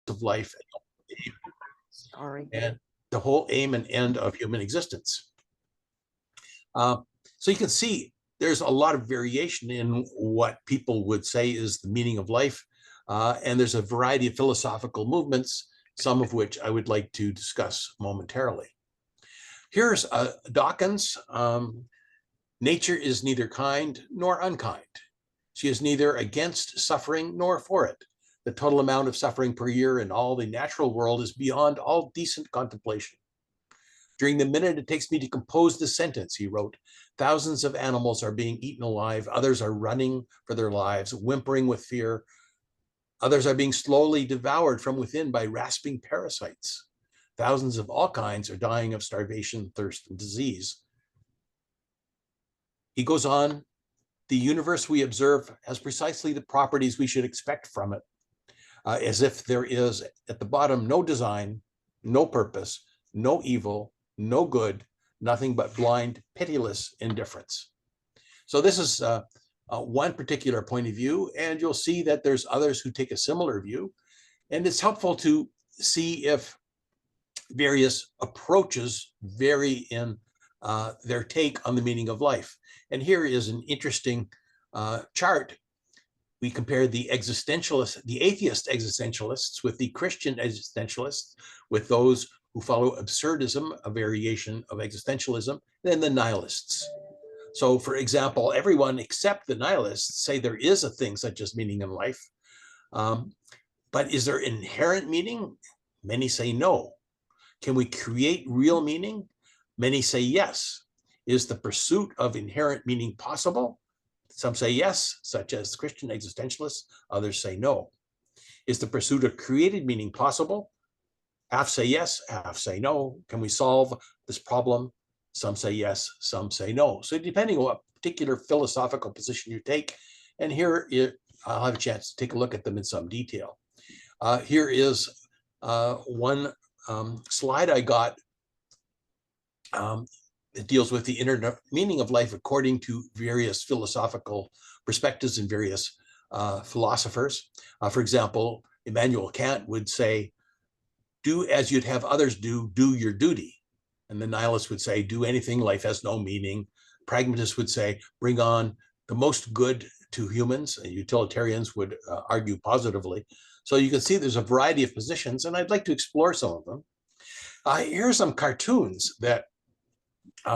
of life Sorry. and the whole aim and end of human existence. So you can see there's a lot of variation in what people would say is the meaning of life. And there's a variety of philosophical movements, some of which I would like to discuss momentarily. Here's Dawkins. Nature is neither kind nor unkind. She is neither against suffering nor for it. The total amount of suffering per year in all the natural world is beyond all decent contemplation. During the minute it takes me to compose this sentence, he wrote, thousands of animals are being eaten alive. Others are running for their lives, whimpering with fear. Others are being slowly devoured from within by rasping parasites. Thousands of all kinds are dying of starvation, thirst, and disease. He goes on, the universe we observe has precisely the properties we should expect from it, as if there is at the bottom no design, no purpose, no evil, no good, nothing but blind, pitiless indifference. So this is one particular point of view, and you'll see that there's others who take a similar view. And it's helpful to see if various approaches vary in their take on the meaning of life. And here is an interesting chart. We compare the existentialists, the atheist existentialists with the Christian existentialists, with those who follow absurdism, a variation of existentialism, and the nihilists. So for example, everyone except the nihilists say there is a thing such as meaning in life. But is there inherent meaning? Many say no. Can we create real meaning? Many say yes. Is the pursuit of inherent meaning possible? Some say yes, such as Christian existentialists. Others say no. Is the pursuit of created meaning possible? Half say yes, half say no. Can we solve this problem? Some say yes, some say no. So depending on what particular philosophical position you take, and here I'll have a chance to take a look at them in some detail. Here is one slide I got. It deals with the inner meaning of life according to various philosophical perspectives and various philosophers. For example, Immanuel Kant would say, do as you'd have others do your duty. And the nihilist would say, do anything, life has no meaning. Pragmatists would say, bring on the most good to humans, and utilitarians would argue positively. So you can see there's a variety of positions, and I'd like to explore some of them. Here are some cartoons that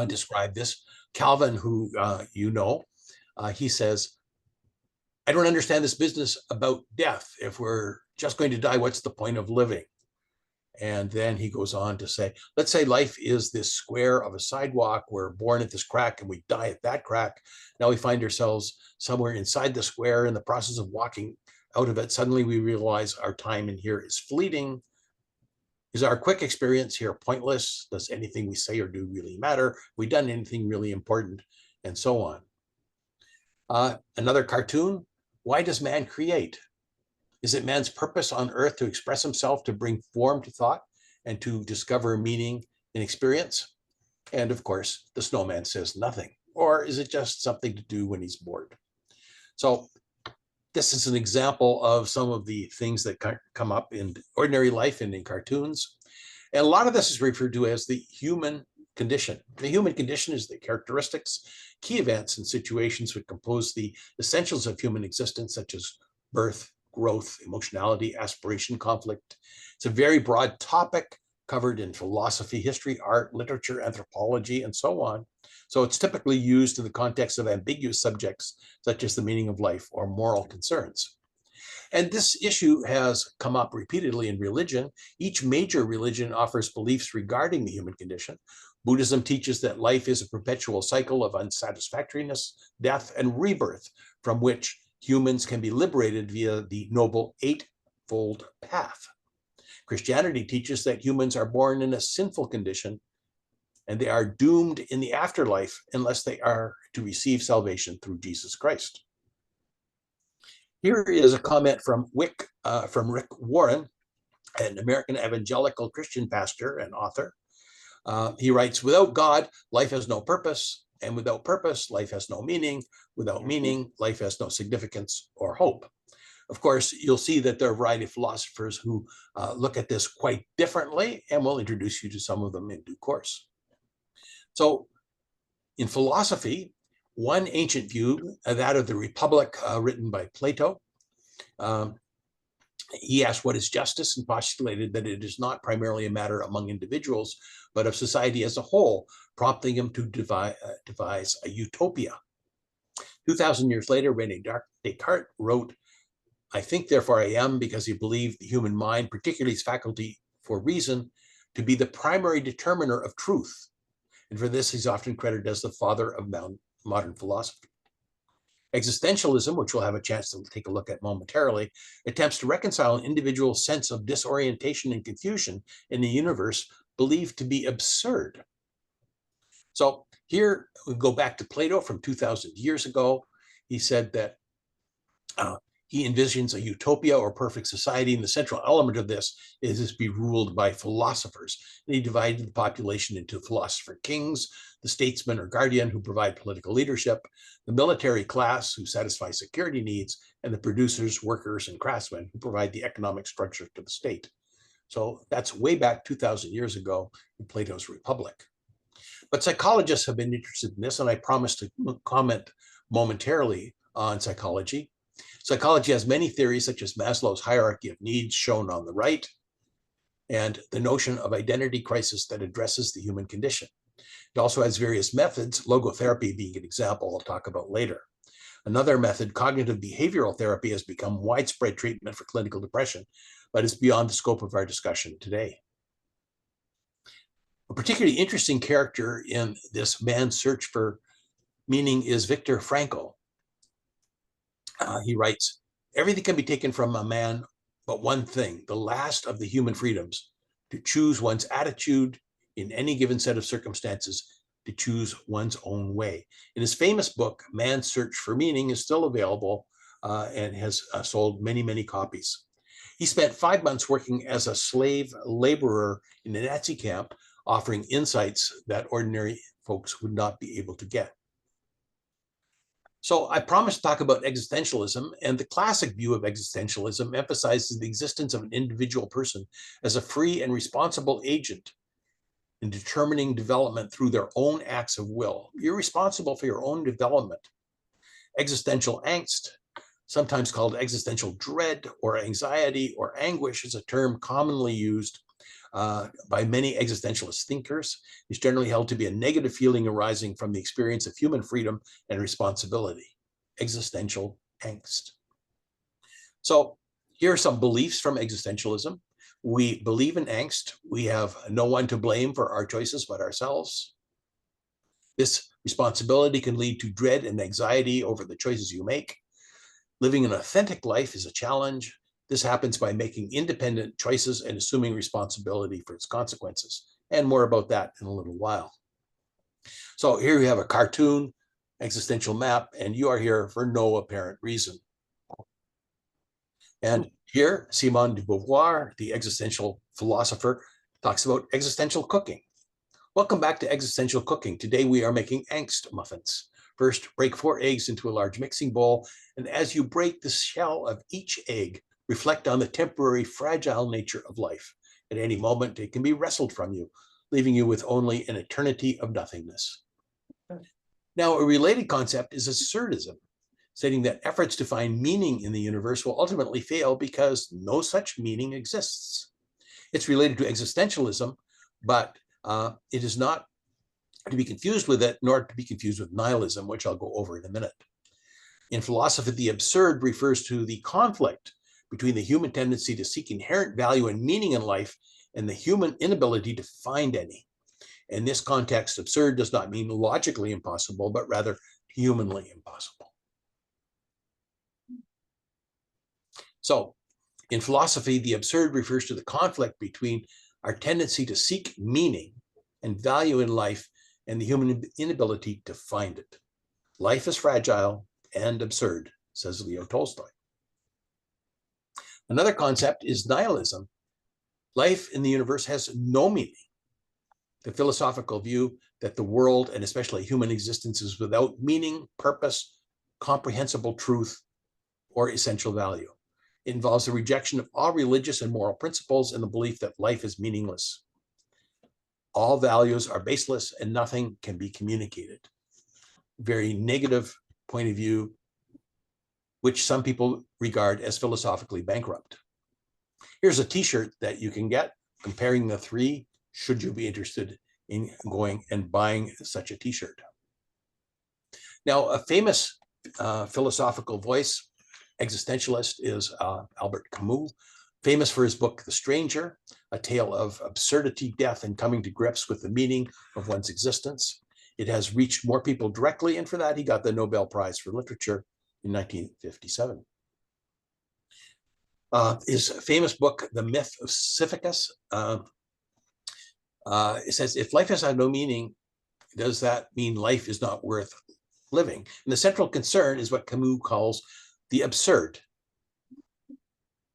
describe this. Calvin, who he says, I don't understand this business about death. If we're just going to die, what's the point of living? And then he goes on to say, let's say life is this square of a sidewalk. We're born at this crack and we die at that crack. Now we find ourselves somewhere inside the square. In the process of walking out of it, suddenly we realize our time in here is fleeting. Is our quick experience here pointless? Does anything we say or do really matter? Have we done anything really important? And so on. Another cartoon, why does man create? Is it man's purpose on earth to express himself, to bring form to thought, and to discover meaning in experience? And of course, the snowman says nothing. Or is it just something to do when he's bored? So this is an example of some of the things that come up in ordinary life and in cartoons. And a lot of this is referred to as the human condition. The human condition is the characteristics, key events, and situations which compose the essentials of human existence, such as birth, growth, emotionality, aspiration, conflict. It's a very broad topic covered in philosophy, history, art, literature, anthropology, and so on. So it's typically used in the context of ambiguous subjects, such as the meaning of life or moral concerns. And this issue has come up repeatedly in religion. Each major religion offers beliefs regarding the human condition. Buddhism teaches that life is a perpetual cycle of unsatisfactoriness, death, and rebirth, from which humans can be liberated via the Noble Eightfold Path. Christianity teaches that humans are born in a sinful condition and they are doomed in the afterlife unless they are to receive salvation through Jesus Christ. Here is a comment from Rick Warren, an American evangelical Christian pastor and author. He writes, without God, life has no purpose, and without purpose, life has no meaning. Without meaning, life has no significance or hope. Of course, you'll see that there are a variety of philosophers who look at this quite differently, and we'll introduce you to some of them in due course. So in philosophy, one ancient view, that of the Republic, written by Plato, he asked what is justice and postulated that it is not primarily a matter among individuals, but of society as a whole, prompting him to devise a utopia. 2,000 years later, René Descartes wrote, "I think, therefore I am," because he believed the human mind, particularly its faculty for reason, to be the primary determiner of truth. And for this, he's often credited as the father of modern philosophy. Existentialism, which we'll have a chance to take a look at momentarily, attempts to reconcile an individual's sense of disorientation and confusion in the universe believed to be absurd. So here we go back to Plato from 2,000 years ago. He said that he envisions a utopia or perfect society, and the central element of this is to be ruled by philosophers. And he divided the population into philosopher kings, the statesman or guardian who provide political leadership, the military class who satisfy security needs, and the producers, workers, and craftsmen who provide the economic structure to the state. So that's way back 2,000 years ago in Plato's Republic. But psychologists have been interested in this, and I promise to comment momentarily on psychology. Psychology has many theories, such as Maslow's hierarchy of needs, shown on the right, and the notion of identity crisis that addresses the human condition. It also has various methods, logotherapy being an example I'll talk about later. Another method, cognitive behavioral therapy, has become widespread treatment for clinical depression, but is beyond the scope of our discussion today. A particularly interesting character in this man's search for meaning is Viktor Frankl. He writes, "Everything can be taken from a man but one thing, the last of the human freedoms, to choose one's attitude in any given set of circumstances, to choose one's own way." In his famous book, Man's Search for Meaning, is still available and has sold many, many copies. He spent 5 months working as a slave laborer in a Nazi camp, offering insights that ordinary folks would not be able to get. So I promised to talk about existentialism, and the classic view of existentialism emphasizes the existence of an individual person as a free and responsible agent in determining development through their own acts of will. You're responsible for your own development. Existential angst, sometimes called existential dread or anxiety or anguish, is a term commonly used by many existentialist thinkers. Is generally held to be a negative feeling arising from the experience of human freedom and responsibility. Existential angst. So here are some beliefs from existentialism. We believe in angst. We have no one to blame for our choices but ourselves. This responsibility can lead to dread and anxiety over the choices you make. Living an authentic life is a challenge. This happens by making independent choices and assuming responsibility for its consequences. And more about that in a little while. So here we have a cartoon existential map, and you are here for no apparent reason. And here, Simone de Beauvoir, the existential philosopher, talks about existential cooking. Welcome back to Existential Cooking. Today we are making angst muffins. First, break 4 eggs into a large mixing bowl, and as you break the shell of each egg, reflect on the temporary, fragile nature of life. At any moment, it can be wrestled from you, leaving you with only an eternity of nothingness. Now, a related concept is assertism, stating that efforts to find meaning in the universe will ultimately fail because no such meaning exists. It's related to existentialism, but it is not to be confused with it, nor to be confused with nihilism, which I'll go over in a minute. In philosophy, the absurd refers to the conflict between the human tendency to seek inherent value and meaning in life and the human inability to find any. In this context, absurd does not mean logically impossible, but rather humanly impossible. So, in philosophy, the absurd refers to the conflict between our tendency to seek meaning and value in life and the human inability to find it. Life is fragile and absurd, says Leo Tolstoy. Another concept is nihilism. Life in the universe has no meaning. The philosophical view that the world, and especially human existence, is without meaning, purpose, comprehensible truth, or essential value. It involves the rejection of all religious and moral principles and the belief that life is meaningless. All values are baseless and nothing can be communicated. Very negative point of view, which some people regard as philosophically bankrupt. Here's a t-shirt that you can get comparing the three, should you be interested in going and buying such a t-shirt. Now, a famous philosophical voice, existentialist, is Albert Camus, famous for his book, The Stranger, a tale of absurdity, death, and coming to grips with the meaning of one's existence. It has reached more people directly, and for that, he got the Nobel Prize for Literature in 1957. His famous book, The Myth of Sisyphus, it says, if life has no meaning, does that mean life is not worth living? And the central concern is what Camus calls the absurd.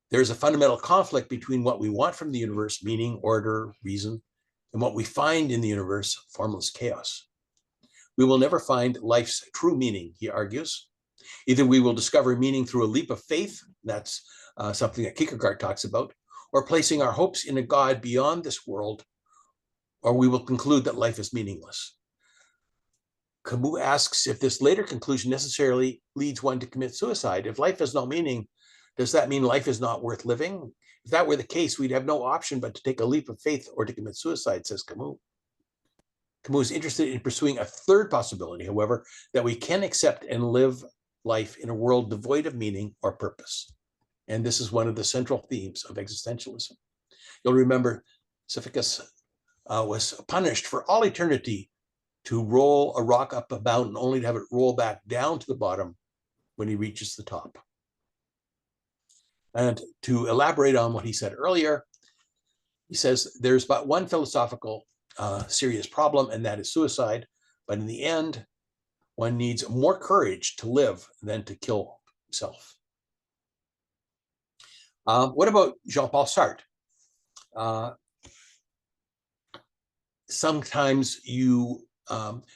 There's a fundamental conflict between what we want from the universe, meaning, order, reason, and what we find in the universe, formless chaos. We will never find life's true meaning, he argues. Either we will discover meaning through a leap of faith, that's something that Kierkegaard talks about, or placing our hopes in a God beyond this world, or we will conclude that life is meaningless. Camus asks if this later conclusion necessarily leads one to commit suicide. If life has no meaning, does that mean life is not worth living? If that were the case, we'd have no option but to take a leap of faith or to commit suicide, says Camus. Camus is interested in pursuing a third possibility, however, that we can accept and live life in a world devoid of meaning or purpose. And this is one of the central themes of existentialism. You'll remember Sisyphus was punished for all eternity to roll a rock up a mountain only to have it roll back down to the bottom when he reaches the top. And to elaborate on what he said earlier, he says there's but one philosophical serious problem, and that is suicide. But in the end, one needs more courage to live than to kill himself. What about Jean-Paul Sartre? Sometimes you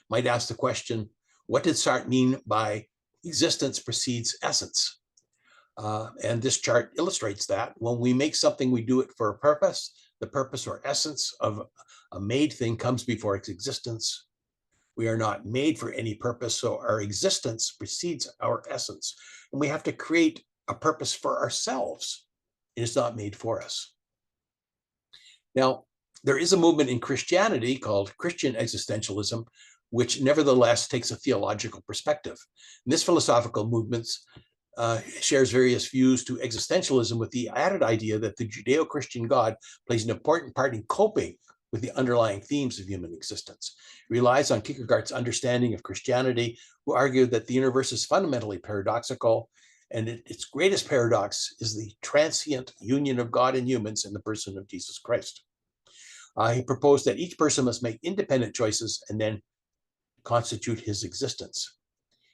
might ask the question, what did Sartre mean by existence precedes essence? And this chart illustrates that. When we make something, we do it for a purpose. The purpose or essence of a made thing comes before its existence. We are not made for any purpose, so our existence precedes our essence. And we have to create a purpose for ourselves. It is not made for us. Now, there is a movement in Christianity called Christian existentialism, which nevertheless takes a theological perspective. And this philosophical movement shares various views to existentialism with the added idea that the Judeo-Christian God plays an important part in coping with the underlying themes of human existence. It relies on Kierkegaard's understanding of Christianity, who argued that the universe is fundamentally paradoxical, and its greatest paradox is the transient union of God and humans in the person of Jesus Christ. He proposed that each person must make independent choices and then constitute his existence.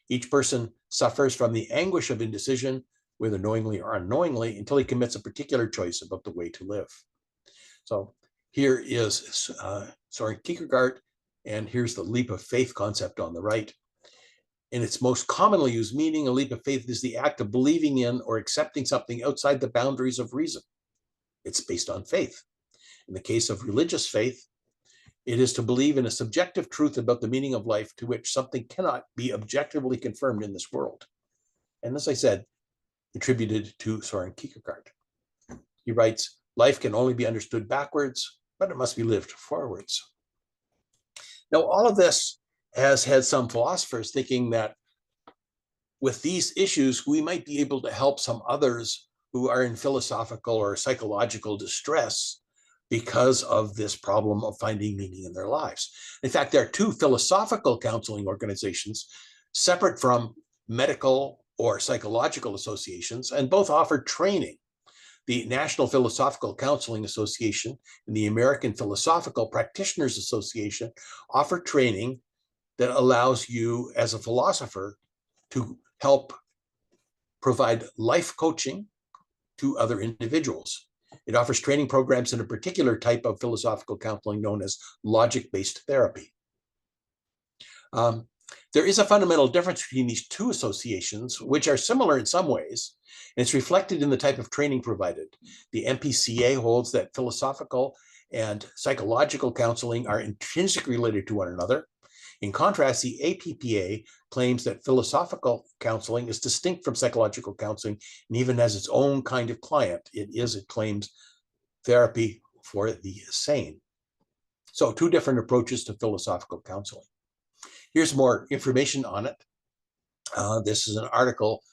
Each person suffers from the anguish of indecision, whether knowingly or unknowingly, until he commits a particular choice about the way to live. So here is Søren Kierkegaard, and here's the leap of faith concept on the right. In its most commonly used meaning, a leap of faith is the act of believing in or accepting something outside the boundaries of reason. It's based on faith. In the case of religious faith, it is to believe in a subjective truth about the meaning of life to which something cannot be objectively confirmed in this world. And as I said, attributed to Søren Kierkegaard. He writes, life can only be understood backwards, but it must be lived forwards. Now, all of this has had some philosophers thinking that with these issues, we might be able to help some others who are in philosophical or psychological distress because of this problem of finding meaning in their lives. In fact, there are two philosophical counseling organizations separate from medical or psychological associations, and both offer training. The National Philosophical Counseling Association and the American Philosophical Practitioners Association offer training that allows you as a philosopher to help provide life coaching to other individuals. It offers training programs in a particular type of philosophical counseling known as logic-based therapy. There is a fundamental difference between these two associations, which are similar in some ways, and it's reflected in the type of training provided. The MPCA holds that philosophical and psychological counseling are intrinsically related to one another. In contrast, the APPA claims that philosophical counseling is distinct from psychological counseling and even has its own kind of client. It claims, therapy for the sane. So two different approaches to philosophical counseling. Here's more information on it. This is an article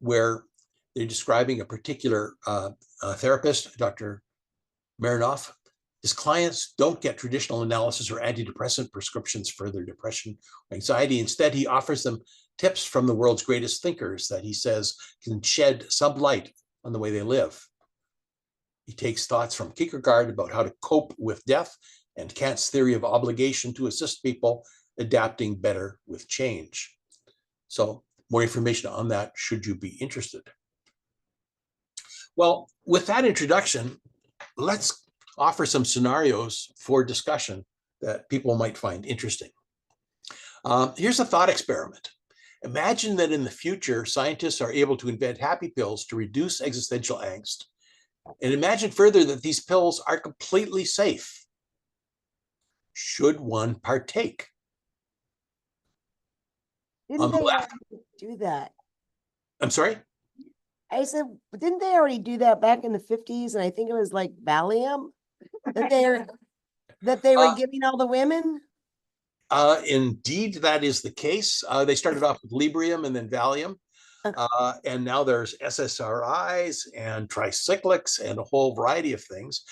where they're describing a particular therapist, Dr. Marinoff. His clients don't get traditional analysis or antidepressant prescriptions for their depression or anxiety. Instead, he offers them tips from the world's greatest thinkers that he says can shed some light on the way they live. He takes thoughts from Kierkegaard about how to cope with death and Kant's theory of obligation to assist people adapting better with change. So more information on that should you be interested. Well, with that introduction, let's offer some scenarios for discussion that people might find interesting. Here's a thought experiment. Imagine that in the future, scientists are able to invent happy pills to reduce existential angst. And imagine further that these pills are completely safe. Should one partake? Didn't they already do that? I'm sorry? I said, didn't they already do that back in the 50s? And I think it was like Valium that they were giving all the women. Indeed, that is the case. They started off with Librium and then Valium. And now there's SSRIs and tricyclics and a whole variety of things.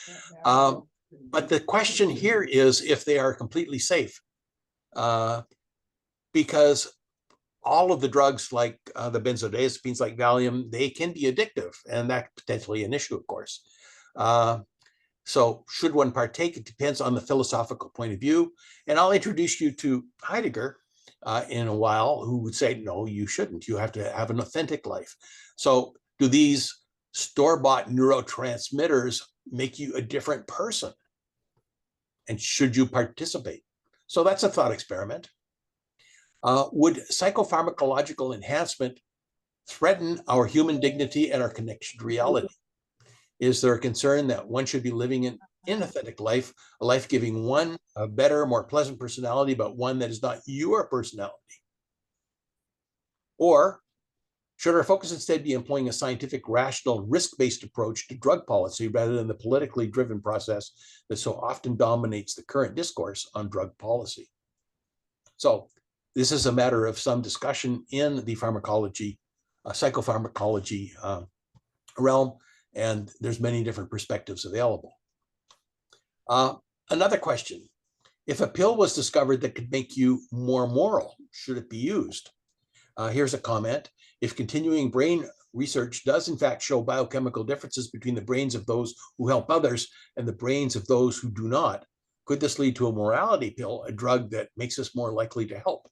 But the question here is if they are completely safe. Because all of the drugs like the benzodiazepines like Valium, they can be addictive, and that's potentially an issue, of course. So should one partake? It depends on the philosophical point of view. And I'll introduce you to Heidegger in a while, who would say, no, you shouldn't. You have to have an authentic life. So do these store-bought neurotransmitters make you a different person? And should you participate? So that's a thought experiment. Would psychopharmacological enhancement threaten our human dignity and our connection to reality? Is there a concern that one should be living an inauthentic life, a life giving one a better, more pleasant personality, but one that is not your personality? Or should our focus instead be employing a scientific, rational, risk-based approach to drug policy rather than the politically driven process that so often dominates the current discourse on drug policy? So this is a matter of some discussion in the pharmacology, psychopharmacology realm, and there's many different perspectives available. Another question, if a pill was discovered that could make you more moral, should it be used? Here's a comment. If continuing brain research does in fact show biochemical differences between the brains of those who help others and the brains of those who do not, could this lead to a morality pill, a drug that makes us more likely to help?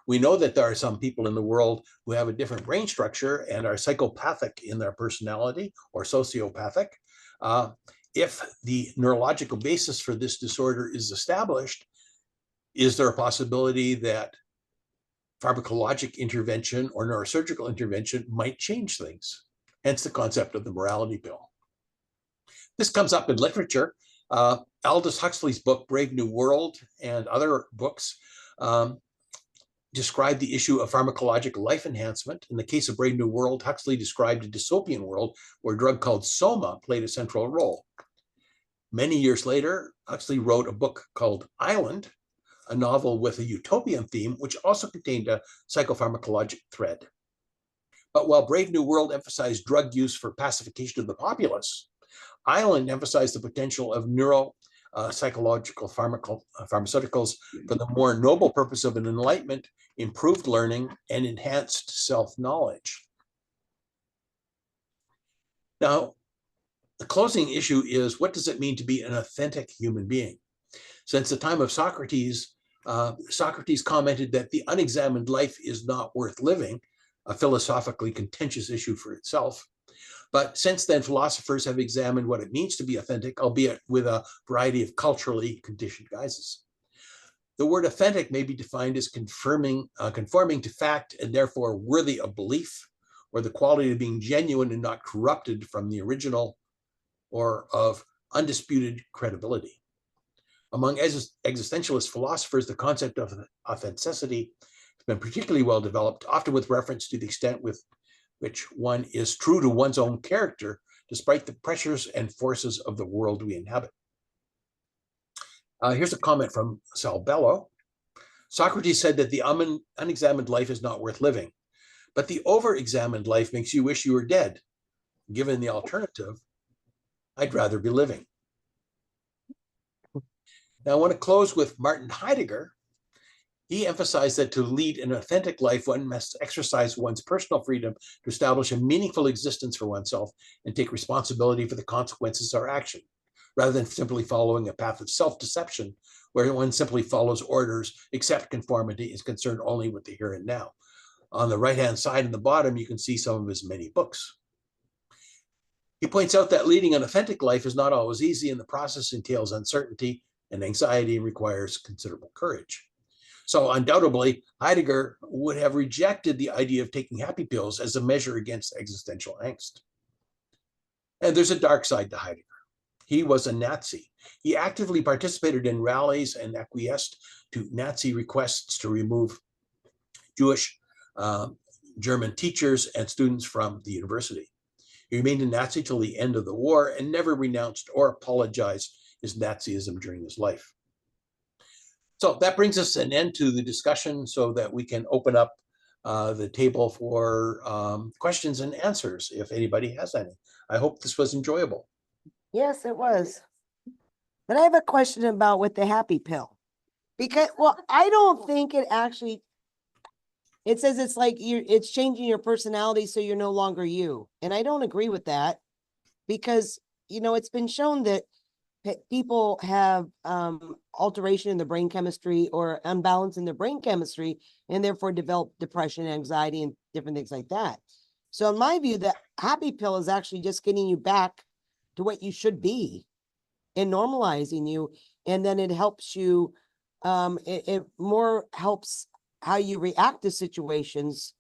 We know that there are some people in the world who have a different brain structure and are psychopathic in their personality or sociopathic. If the neurological basis for this disorder is established, is there a possibility that pharmacologic intervention or neurosurgical intervention might change things? Hence the concept of the morality pill. This comes up in literature. Aldous Huxley's book, Brave New World, and other books described the issue of pharmacological life enhancement. In the case of Brave New World, Huxley described a dystopian world where a drug called soma played a central role. Many years later, Huxley wrote a book called Island, a novel with a utopian theme, which also contained a psychopharmacologic thread. But while Brave New World emphasized drug use for pacification of the populace, Island emphasized the potential of psychological pharmaceuticals for the more noble purpose of an enlightenment, improved learning, and enhanced self-knowledge. Now, the closing issue is, what does it mean to be an authentic human being? Since the time of Socrates, Socrates commented that the unexamined life is not worth living, a philosophically contentious issue for itself. But since then, philosophers have examined what it means to be authentic, albeit with a variety of culturally conditioned guises. The word authentic may be defined as conforming to fact and therefore worthy of belief, or the quality of being genuine and not corrupted from the original, or of undisputed credibility. Among existentialist philosophers, the concept of authenticity has been particularly well developed, often with reference to the extent with which one is true to one's own character, despite the pressures and forces of the world we inhabit. Here's a comment from Salbello. Socrates said that the unexamined life is not worth living, but the over-examined life makes you wish you were dead. Given the alternative, I'd rather be living. Now, I want to close with Martin Heidegger. He emphasized that to lead an authentic life, one must exercise one's personal freedom to establish a meaningful existence for oneself and take responsibility for the consequences of our action, rather than simply following a path of self-deception where one simply follows orders, accept conformity, is concerned only with the here and now. On the right-hand side in the bottom, you can see some of his many books. He points out that leading an authentic life is not always easy, and the process entails uncertainty and anxiety and requires considerable courage. So undoubtedly, Heidegger would have rejected the idea of taking happy pills as a measure against existential angst. And there's a dark side to Heidegger. He was a Nazi. He actively participated in rallies and acquiesced to Nazi requests to remove Jewish German teachers and students from the university. He remained a Nazi till the end of the war and never renounced or apologized his Nazism during his life. So that brings us an end to the discussion so that we can open up the table for questions and answers if anybody has any. I hope this was enjoyable. Yes, it was. But I have a question about with the happy pill. Because, well, I don't think it actually, it says it's like it's changing your personality so you're no longer you. And I don't agree with that because, you know, it's been shown that people have alteration in the brain chemistry or imbalance in their brain chemistry and therefore develop depression, anxiety, and different things like that. So in my view, the happy pill is actually just getting you back to what you should be and normalizing you. And then it helps you, it more helps how you react to situations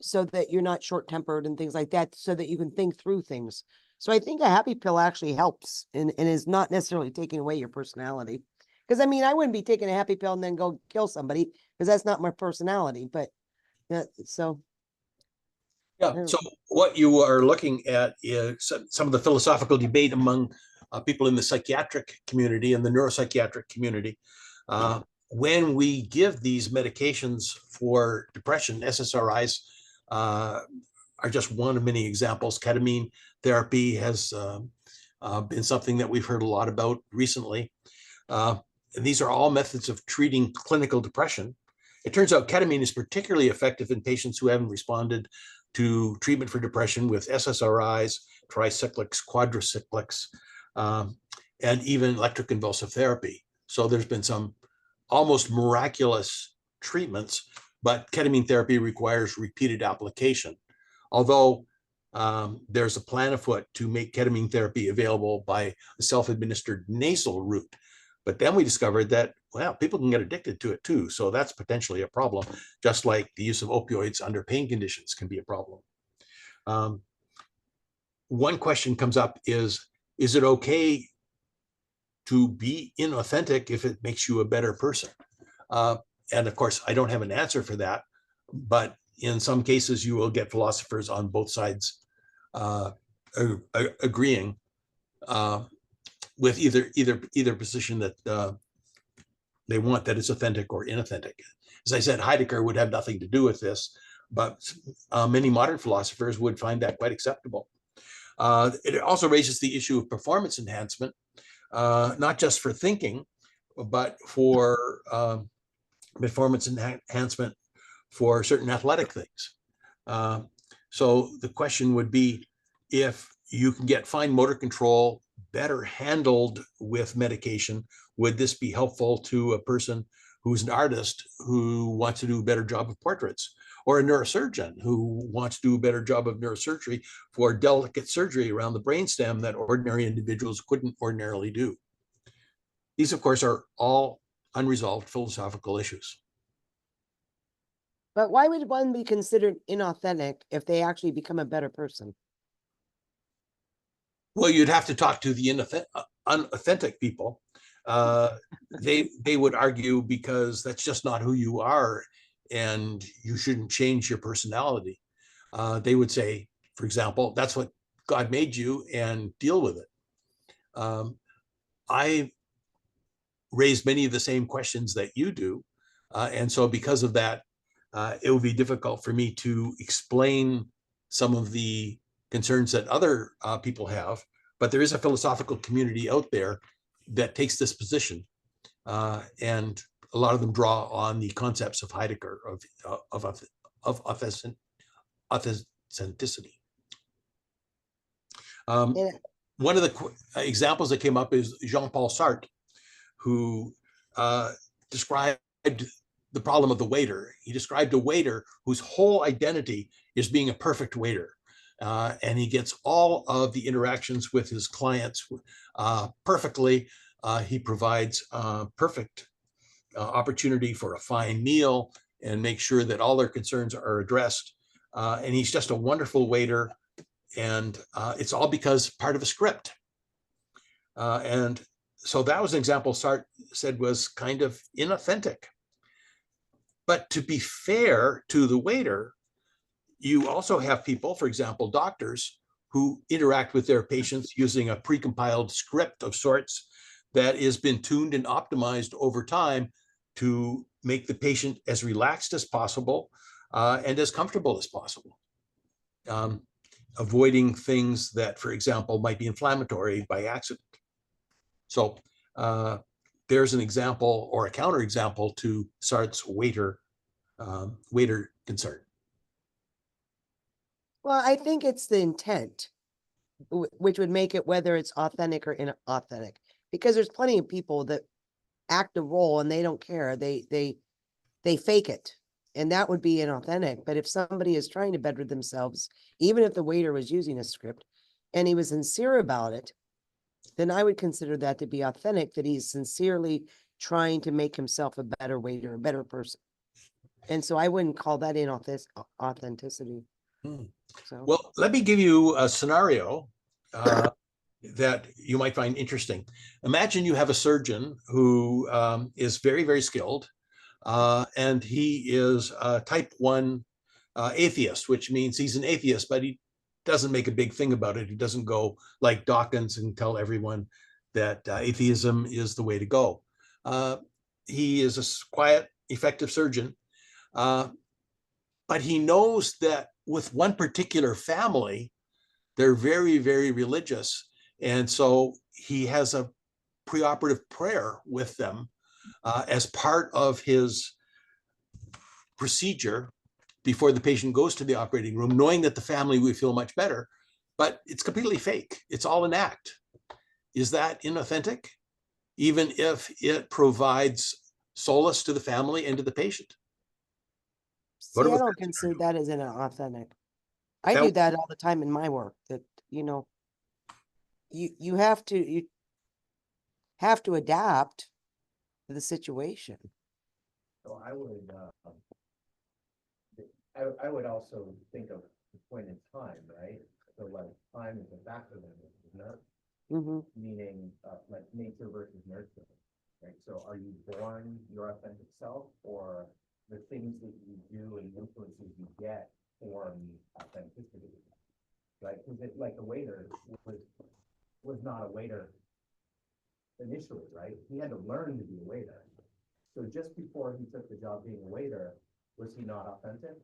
so that you're not short-tempered and things like that, so that you can think through things. So I think a happy pill actually helps and is not necessarily taking away your personality. Because I mean, I wouldn't be taking a happy pill and then go kill somebody because that's not my personality. But so. Yeah, so what you are looking at is some of the philosophical debate among people in the psychiatric community and the neuropsychiatric community. When we give these medications for depression, SSRIs are just one of many examples. Ketamine therapy has been something that we've heard a lot about recently. And these are all methods of treating clinical depression. It turns out ketamine is particularly effective in patients who haven't responded to treatment for depression with SSRIs, tricyclics, quadricyclics, and even electroconvulsive therapy. So there's been some almost miraculous treatments, but ketamine therapy requires repeated application. Although there's a plan afoot to make ketamine therapy available by a self-administered nasal route. But then we discovered that, well, people can get addicted to it too. So that's potentially a problem, just like the use of opioids under pain conditions can be a problem. One question comes up is it okay to be inauthentic if it makes you a better person? And of course, I don't have an answer for that, but in some cases, you will get philosophers on both sides agreeing with either position that they want, that it's authentic or inauthentic. As I said, Heidegger would have nothing to do with this, but many modern philosophers would find that quite acceptable. It also raises the issue of performance enhancement, not just for thinking, but for performance enhancement for certain athletic things. So the question would be, if you can get fine motor control better handled with medication, would this be helpful to a person who's an artist who wants to do a better job of portraits, or a neurosurgeon who wants to do a better job of neurosurgery for delicate surgery around the brainstem that ordinary individuals couldn't ordinarily do? These, of course, are all unresolved philosophical issues. But why would one be considered inauthentic if they actually become a better person? Well, you'd have to talk to the unauthentic people. They would argue because that's just not who you are, and you shouldn't change your personality. They would say, for example, that's what God made you, and deal with it. I raise many of the same questions that you do, and so because of that, it would be difficult for me to explain some of the concerns that other people have, but there is a philosophical community out there that takes this position, and a lot of them draw on the concepts of Heidegger of authenticity. Yeah. One of the examples that came up is Jean-Paul Sartre, who described the problem of the waiter. He described a waiter whose whole identity is being a perfect waiter. And he gets all of the interactions with his clients perfectly. He provides perfect opportunity for a fine meal and make sure that all their concerns are addressed. And he's just a wonderful waiter. And it's all because part of a script. And so that was an example Sartre said was kind of inauthentic. But to be fair to the waiter, you also have people, for example, doctors, who interact with their patients using a precompiled script of sorts that has been tuned and optimized over time to make the patient as relaxed as possible and as comfortable as possible, avoiding things that, for example, might be inflammatory by accident. So there's an example or a counterexample to Sartre's waiter concern. Well, I think it's the intent, which would make it whether it's authentic or inauthentic. Because there's plenty of people that act a role and they don't care. They fake it, and that would be inauthentic. But if somebody is trying to better themselves, even if the waiter was using a script and he was sincere about it, then I would consider that to be authentic, that he's sincerely trying to make himself a better waiter, a better person. And so I wouldn't call that authenticity. So. Well, let me give you a scenario that you might find interesting. Imagine you have a surgeon who is very, very skilled, and he is a type 1 atheist, which means he's an atheist, but he doesn't make a big thing about it. He doesn't go like Dawkins and tell everyone that atheism is the way to go. He is a quiet, effective surgeon, but he knows that with one particular family, they're very, very religious. And so he has a preoperative prayer with them as part of his procedure before the patient goes to the operating room, knowing that the family will feel much better, but it's completely fake. It's all an act. Is that inauthentic? Even if it provides solace to the family and to the patient? See, I don't consider that as inauthentic. I do that all the time in my work. That you have to adapt to the situation. So I would also think of the point in time, right? So like time is a factor in this, isn't it? Mm-hmm. Meaning like nature versus nurture, right? So are you born your authentic self, or the things that you do and influences you get form authenticity, right? Because like a waiter was not a waiter initially, right? He had to learn to be a waiter. So just before he took the job being a waiter, was he not authentic?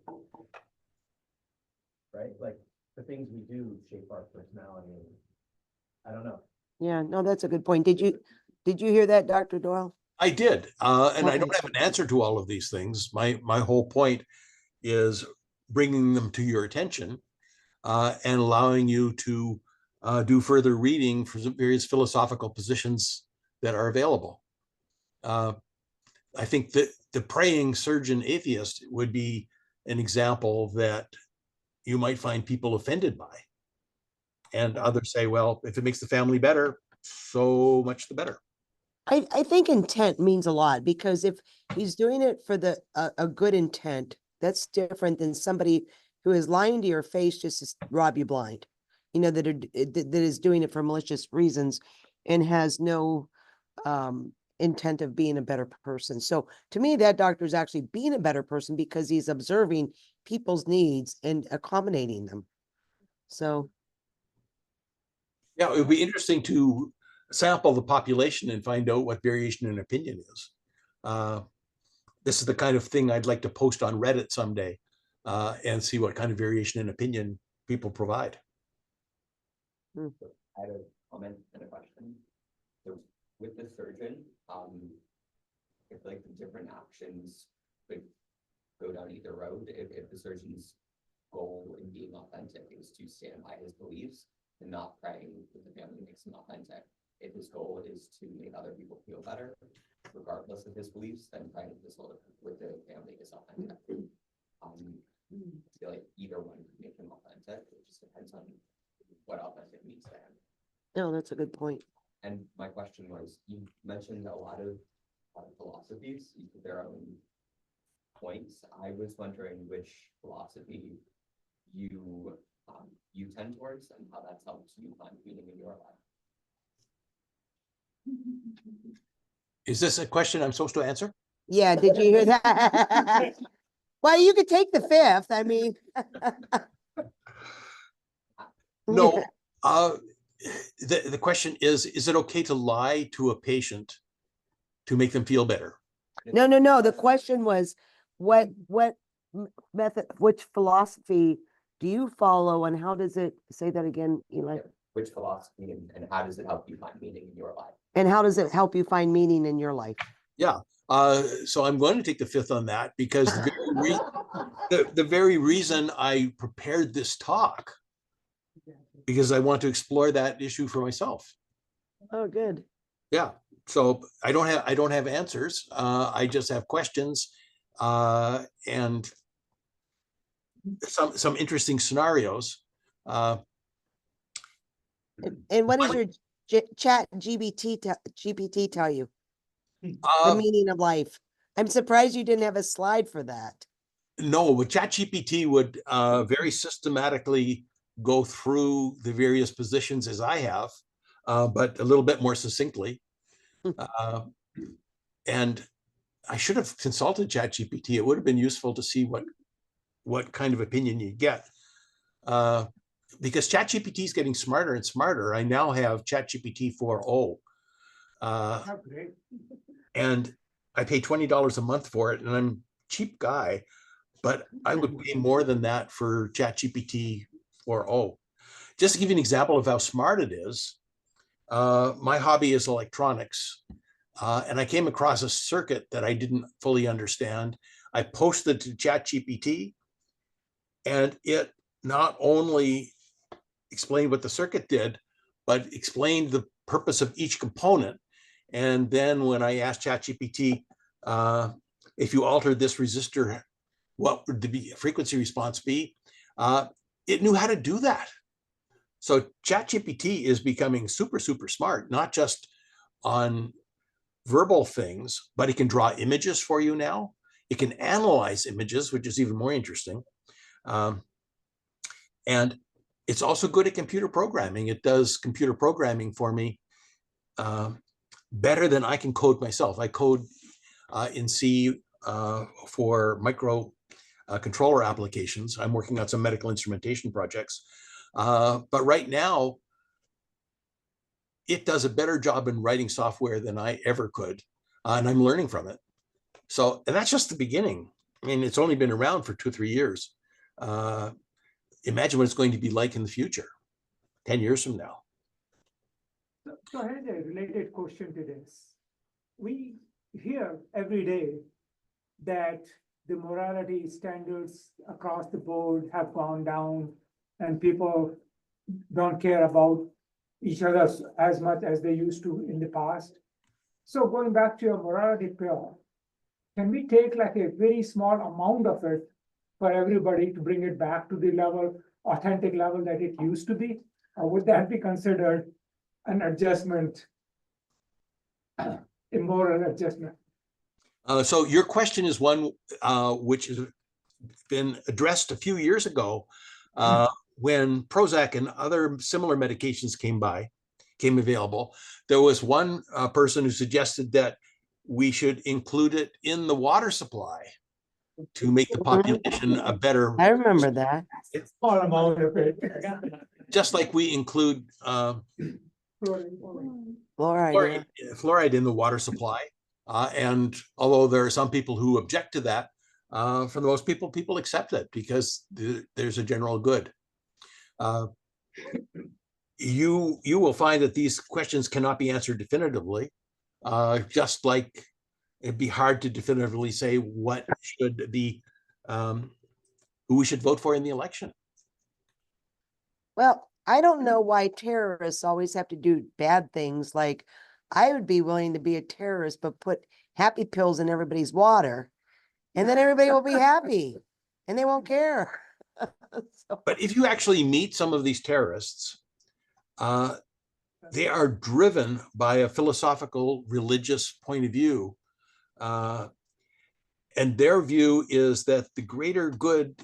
Right? Like the things we do shape our personality. I don't know. Yeah, no, that's a good point. Did you hear that, Dr. Doyle? I did, and I Okay. don't have an answer to all of these things. My whole point is bringing them to your attention and allowing you to do further reading for various philosophical positions that are available. I think that the praying surgeon atheist would be an example that you might find people offended by. And others say, well, if it makes the family better, so much the better. I think intent means a lot, because if he's doing it for a good intent, that's different than somebody who is lying to your face just to rob you blind. You know, that is doing it for malicious reasons and has no intent of being a better person. So to me, that doctor is actually being a better person because he's observing people's needs and accommodating them. So Yeah, it would be interesting to sample the population and find out what variation in opinion is. This is the kind of thing I'd like to post on Reddit someday and see what kind of variation in opinion people provide. I had a comment and a question. So with the surgeon, if like the different actions could go down either road, if the surgeon's goal in being authentic is to stand by his beliefs and not praying that the family makes him authentic, if his goal is to make other people feel better, regardless of his beliefs, then praying with the family is authentic. I feel like either one could make him authentic. It just depends on what authentic means to him. no, that's a good point. And my question was, you mentioned a lot of philosophies, each with their own points. I was wondering which philosophy you tend towards and how that's helped you find meaning in your life. Is this a question I'm supposed to answer? Yeah, did you hear that? Well, you could take the fifth. I mean, No. The question is it okay to lie to a patient to make them feel better? No. The question was, what method, which philosophy do you follow, and how does it, say that again, Eli? Which philosophy and how does it help you find meaning in your life? And how does it help you find meaning in your life? Yeah. So I'm going to take the fifth on that because the very reason I prepared this talk, because I want to explore that issue for myself. Oh, good. Yeah. So I don't have answers. I just have questions and some interesting scenarios. And what does your chat GPT tell you? The meaning of life. I'm surprised you didn't have a slide for that. No, but ChatGPT would very systematically go through the various positions as I have, but a little bit more succinctly. And I should have consulted ChatGPT. It would have been useful to see what kind of opinion you get. Because ChatGPT is getting smarter and smarter. I now have ChatGPT 4.0. And I pay $20 a month for it, and I'm a cheap guy, but I would pay more than that for ChatGPT 4.0. Just to give you an example of how smart it is, my hobby is electronics, and I came across a circuit that I didn't fully understand. I posted to ChatGPT, and it not only explained what the circuit did, but explained the purpose of each component. And then when I asked ChatGPT, if you altered this resistor, what would the frequency response be? It knew how to do that. So ChatGPT is becoming super, super smart, not just on verbal things, but it can draw images for you now. It can analyze images, which is even more interesting. And it's also good at computer programming. It does computer programming for me better than I can code myself. I code in C for micro controller applications. I'm working on some medical instrumentation projects. But right now, it does a better job in writing software than I ever could. And I'm learning from it. So, and that's just the beginning. I mean, it's only been around for 2 or 3 years. Imagine what it's going to be like in the future, 10 years from now. So I had a related question to this. We hear every day that the morality standards across the board have gone down and people don't care about each other as much as they used to in the past. So going back to your morality pill, can we take like a very small amount of it for everybody to bring it back to the level, authentic level that it used to be? Or would that be considered an adjustment a moral adjustment? So your question is one which has been addressed a few years ago when Prozac and other similar medications came available. There was one person who suggested that we should include it in the water supply to make the population a better. I remember that. Small amount of it. Just like we include Fluoride. fluoride in the water supply. And although there are some people who object to that, for the most people accept it because there's a general good. You will find that these questions cannot be answered definitively, just like it'd be hard to definitively say what should be, who we should vote for in the election. Well, I don't know why terrorists always have to do bad things. Like, I would be willing to be a terrorist, but put happy pills in everybody's water, and then everybody will be happy and they won't care. But if you actually meet some of these terrorists, they are driven by a philosophical, religious point of view. And their view is that the greater good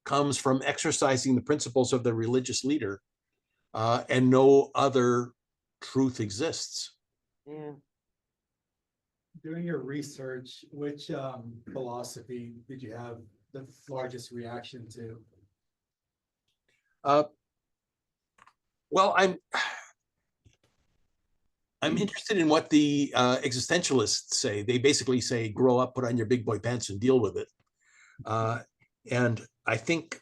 comes from exercising the principles of the religious leader, and no other truth exists. Yeah. During your research, which philosophy did you have the largest reaction to? Well, I'm interested in what the existentialists say. They basically say, grow up, put on your big boy pants and deal with it. And I think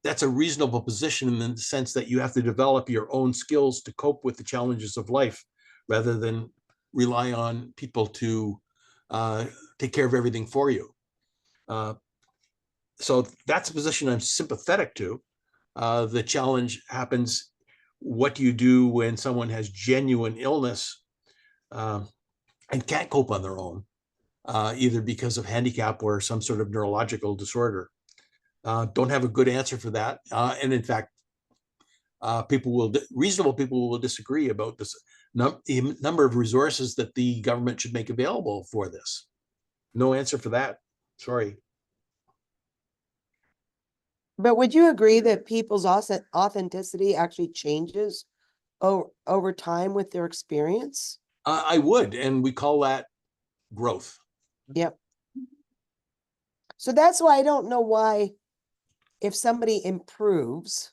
that's a reasonable position in the sense that you have to develop your own skills to cope with the challenges of life rather than rely on people to take care of everything for you. So that's a position I'm sympathetic to. The challenge happens, what do you do when someone has genuine illness and can't cope on their own, either because of handicap or some sort of neurological disorder? Don't have a good answer for that. And in fact, reasonable people will disagree about this number of resources that the government should make available for this. No answer for that. Sorry. But would you agree that people's authenticity actually changes over time with their experience? I would, and we call that growth. Yep. So that's why I don't know why, if somebody improves,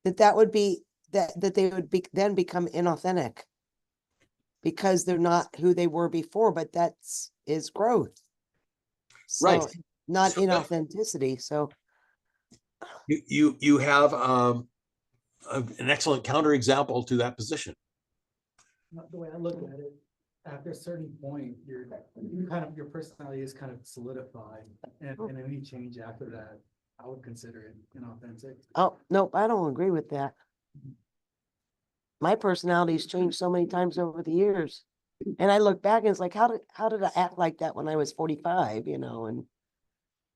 that they would then become inauthentic because they're not who they were before, but is growth. So, right. Not so inauthenticity. So you have an excellent counterexample to that position. The way I look at it, after a certain point, your personality is kind of solidified, and any change after that, I would consider it inauthentic. oh no, I don't agree with that. My personality's changed so many times over the years, and I look back and it's like, how did I act like that when I was 45? And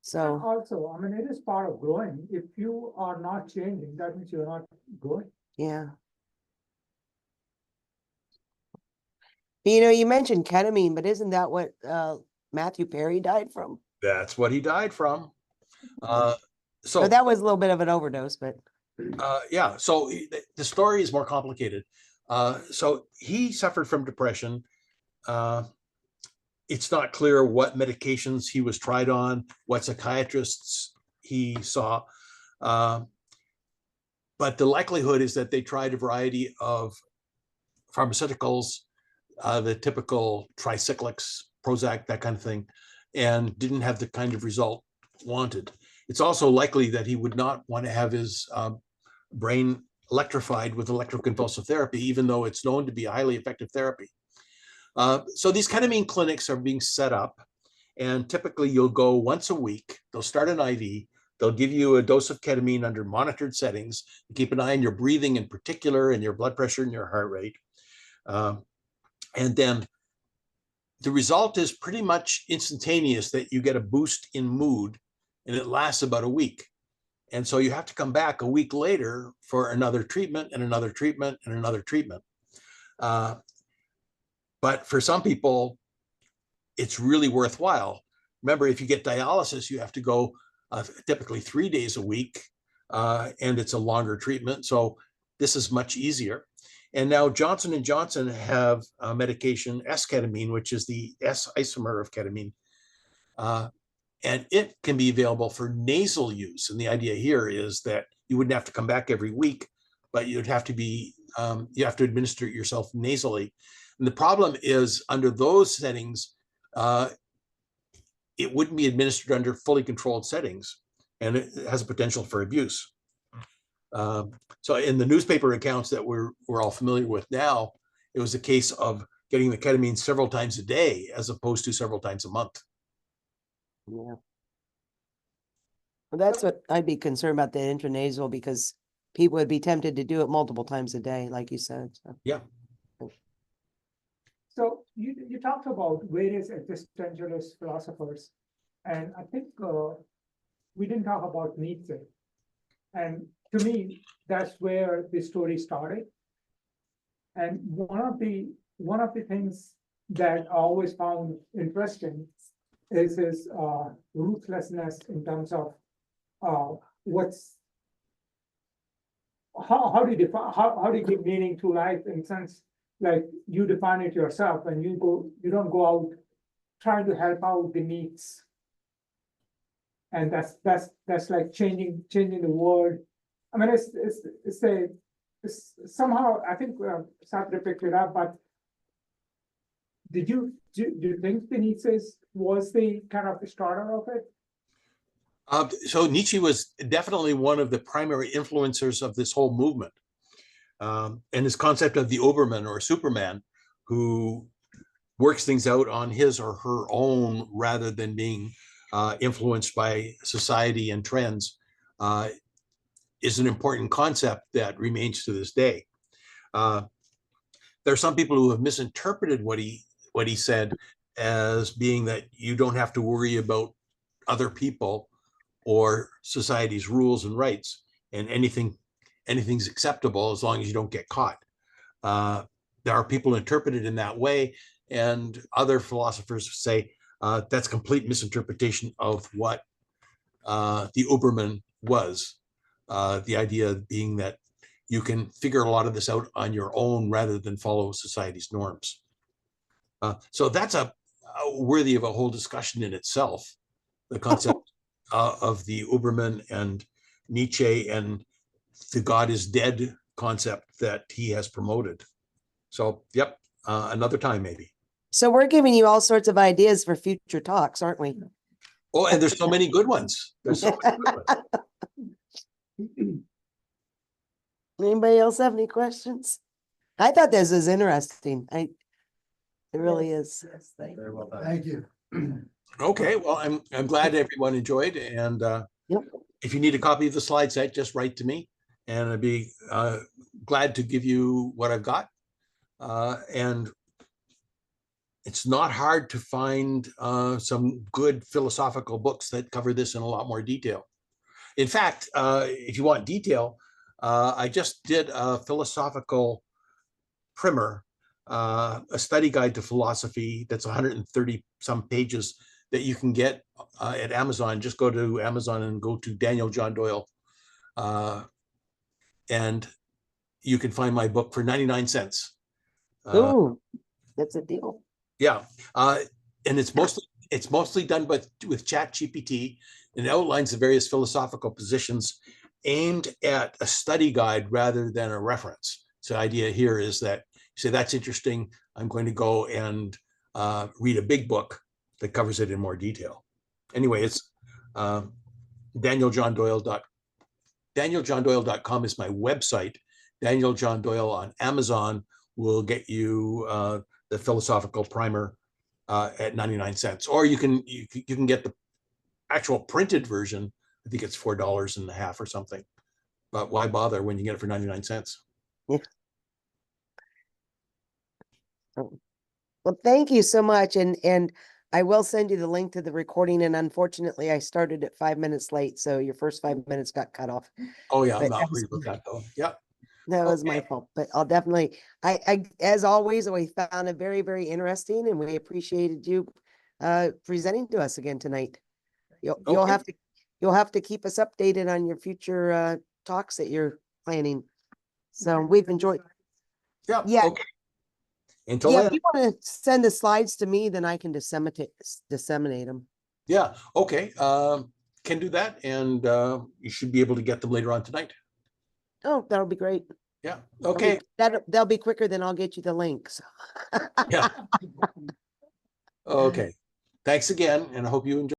so Also, I mean, it is part of growing. If you are not changing, that means you're not growing. yeah. You mentioned ketamine, but isn't that what Matthew Perry died from? That's what he died from. So that was a little bit of an overdose, but yeah, so the story is more complicated. So he suffered from depression. It's not clear what medications he was tried on, what psychiatrists he saw. But the likelihood is that they tried a variety of pharmaceuticals, the typical tricyclics, Prozac, that kind of thing, and didn't have the kind of result wanted. It's also likely that he would not want to have his brain electrified with electroconvulsive therapy, even though it's known to be a highly effective therapy. So these ketamine clinics are being set up, and typically you'll go once a week. They'll start an IV. They'll give you a dose of ketamine under monitored settings. You keep an eye on your breathing in particular, and your blood pressure and your heart rate. And then the result is pretty much instantaneous, that you get a boost in mood, and it lasts about a week. And so you have to come back a week later for another treatment and another treatment and another treatment. But for some people, it's really worthwhile. Remember, if you get dialysis, you have to go typically 3 days a week, and it's a longer treatment. So this is much easier. And now Johnson & Johnson have a medication, S-ketamine, which is the S isomer of ketamine. And it can be available for nasal use. And the idea here is that you wouldn't have to come back every week, but you'd have to be, you have to administer it yourself nasally. And the problem is under those settings, it wouldn't be administered under fully controlled settings, and it has a potential for abuse. So in the newspaper accounts that we're all familiar with now, it was a case of getting the ketamine several times a day as opposed to several times a month. Yeah. Well, that's what I'd be concerned about, the intranasal, because people would be tempted to do it multiple times a day, like you said. So. Yeah. So you talked about various existentialist philosophers, and I think we didn't talk about Nietzsche. And to me, that's where the story started. And one of the things that I always found interesting is his ruthlessness in terms of how do you give meaning to life, in sense like you define it yourself, and you don't go out trying to help out the needs. And that's like changing the world. I mean, it's somehow, I think Sartre picked it up, but do you think the Nietzsche was the kind of the starter of it? So Nietzsche was definitely one of the primary influencers of this whole movement. And his concept of the Oberman or Superman, who works things out on his or her own rather than being influenced by society and trends, is an important concept that remains to this day. There are some people who have misinterpreted what he said as being that you don't have to worry about other people or society's rules and rights, and anything's acceptable as long as you don't get caught. There are people who interpret it in that way, and other philosophers say that's complete misinterpretation of what the Oberman was. The idea being that you can figure a lot of this out on your own rather than follow society's norms. So that's a worthy of a whole discussion in itself, the concept of the Oberman and Nietzsche and the God is dead concept that he has promoted. So, yep, another time maybe. So we're giving you all sorts of ideas for future talks, aren't we? Oh, and there's so many good ones. There's so many good ones. Anybody else have any questions? I thought this was interesting. It really is. Yes, thank Very well done. Thank you. Okay, well, I'm glad everyone enjoyed, and Yep. if you need a copy of the slide set, just write to me, and I'd be glad to give you what I've got. And it's not hard to find some good philosophical books that cover this in a lot more detail. In fact, if you want detail, I just did a philosophical primer, a study guide to philosophy that's 130 some pages that you can get at Amazon. Just go to Amazon and go to Daniel John Doyle, and you can find my book for 99 cents. Ooh, that's a deal. Yeah, and it's mostly done with ChatGPT, and it outlines the various philosophical positions aimed at a study guide rather than a reference. So the idea here is that you say, that's interesting, I'm going to go and read a big book that covers it in more detail. Anyway, it's danieljohndoyle.com is my website. Daniel John Doyle on Amazon will get you the philosophical primer at 99 cents, or you can get the actual printed version. I think it's $4.50 or something, but why bother when you get it for 99 cents? Yeah. Well, thank you so much. And I will send you the link to the recording. And unfortunately, I started at 5 minutes late. So your first 5 minutes got cut off. Oh yeah, I'm But not worried about that though. Yeah. That was my fault, but I'll definitely, as always, we found it very, very interesting and we appreciated you presenting to us again tonight. You'll Okay. have to keep us updated on your future talks that you're planning. So we've enjoyed. Yeah, Yeah. okay. Until Yeah, then, if you want to send the slides to me, then I can disseminate them. yeah, okay, can do that, and you should be able to get them later on tonight. Oh, that'll be great. Yeah, okay, That'll be quicker than I'll get you the links. yeah. Okay, thanks again, and I hope you enjoy.